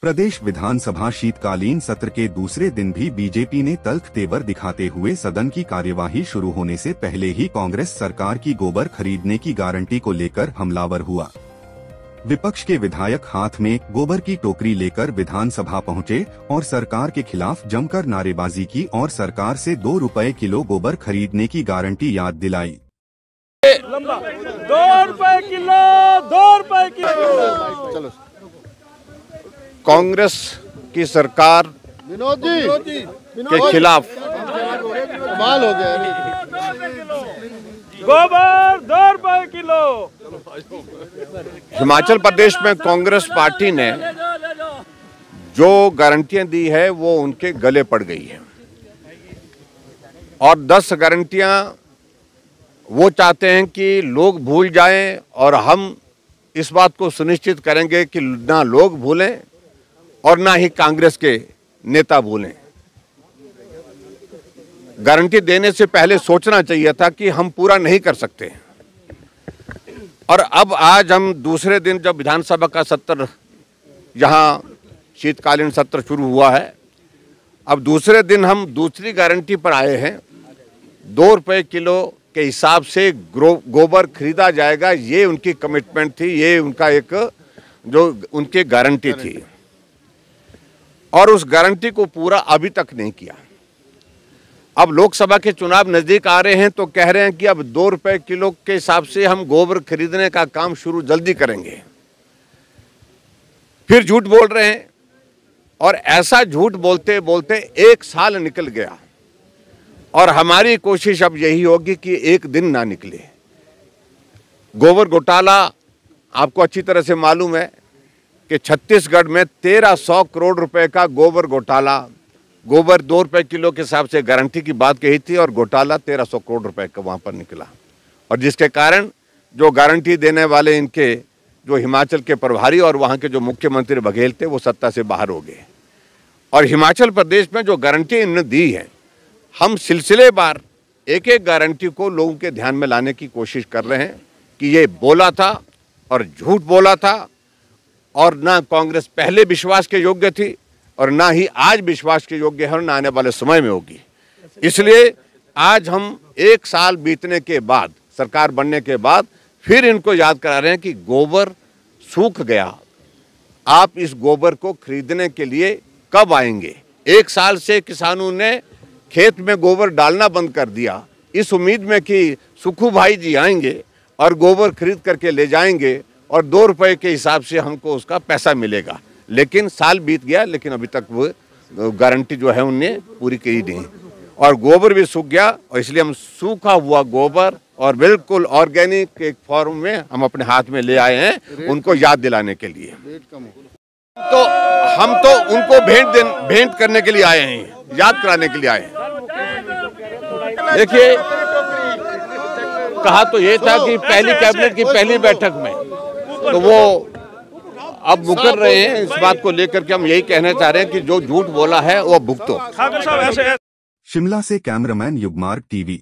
प्रदेश विधानसभा शीतकालीन सत्र के दूसरे दिन भी बीजेपी ने तल्ख तेवर दिखाते हुए सदन की कार्यवाही शुरू होने से पहले ही कांग्रेस सरकार की गोबर खरीदने की गारंटी को लेकर हमलावर हुआ। विपक्ष के विधायक हाथ में गोबर की टोकरी लेकर विधानसभा पहुंचे और सरकार के खिलाफ जमकर नारेबाजी की और सरकार से 2 रुपए किलो गोबर खरीदने की गारंटी याद दिलाई। 2 रुपए किलो, 2 रुपए किलो। चलो। कांग्रेस की सरकार विनोद जी के खिलाफ कमाल हो गया। गोबर 2 रुपए किलो। हिमाचल प्रदेश में कांग्रेस पार्टी ने जो गारंटियां दी है वो उनके गले पड़ गई है और 10 गारंटियां वो चाहते हैं कि लोग भूल जाएं और हम इस बात को सुनिश्चित करेंगे कि ना लोग भूलें और ना ही कांग्रेस के नेता भूलें। गारंटी देने से पहले सोचना चाहिए था कि हम पूरा नहीं कर सकते। और अब आज हम दूसरे दिन जब विधानसभा का सत्र, यहाँ शीतकालीन सत्र शुरू हुआ है, अब दूसरे दिन हम दूसरी गारंटी पर आए हैं। 2 रुपए किलो के हिसाब से गोबर खरीदा जाएगा, ये उनकी कमिटमेंट थी, ये उनका एक जो उनकी गारंटी थी और उस गारंटी को पूरा अभी तक नहीं किया। अब लोकसभा के चुनाव नजदीक आ रहे हैं तो कह रहे हैं कि अब 2 रुपए किलो के हिसाब से हम गोबर खरीदने का काम शुरू जल्दी करेंगे। फिर झूठ बोल रहे हैं और ऐसा झूठ बोलते बोलते 1 साल निकल गया और हमारी कोशिश अब यही होगी कि एक दिन ना निकले। गोबर घोटाला आपको अच्छी तरह से मालूम है कि छत्तीसगढ़ में 1300 करोड़ रुपए का गोबर घोटाला, गोबर 2 रुपए किलो के हिसाब से गारंटी की बात कही थी और घोटाला 1300 करोड़ रुपए का वहां पर निकला और जिसके कारण जो गारंटी देने वाले इनके जो हिमाचल के प्रभारी और वहां के जो मुख्यमंत्री बघेल थे वो सत्ता से बाहर हो गए। और हिमाचल प्रदेश में जो गारंटी इन्होंने दी है, हम सिलसिलेवार एक एक गारंटी को लोगों के ध्यान में लाने की कोशिश कर रहे हैं कि ये बोला था और झूठ बोला था और ना कांग्रेस पहले विश्वास के योग्य थी और ना ही आज विश्वास के योग्य है और ना आने वाले समय में होगी। इसलिए आज हम 1 साल बीतने के बाद, सरकार बनने के बाद फिर इनको याद करा रहे हैं कि गोबर सूख गया, आप इस गोबर को खरीदने के लिए कब आएंगे। 1 साल से किसानों ने खेत में गोबर डालना बंद कर दिया इस उम्मीद में कि सुखू भाई जी आएंगे और गोबर खरीद करके ले जाएंगे और 2 रुपए के हिसाब से हमको उसका पैसा मिलेगा। लेकिन साल बीत गया लेकिन अभी तक वो गारंटी जो है उनने पूरी की नहीं और गोबर भी सूख गया और इसलिए हम सूखा हुआ गोबर और बिल्कुल ऑर्गेनिक एक फॉर्म में हम अपने हाथ में ले आए हैं उनको याद दिलाने के लिए। तो हम तो उनको भेंट करने के लिए आए हैं, याद कराने के लिए आए हैं। देखिए, कहा तो ये था कि पहली कैबिनेट की पहली बैठक में तो वो अब मुकर रहे हैं इस बात को लेकर के। हम यही कहना चाह रहे हैं कि जो झूठ बोला है वो भुगतो। शिमला से कैमरामैन युगमार्ग टीवी।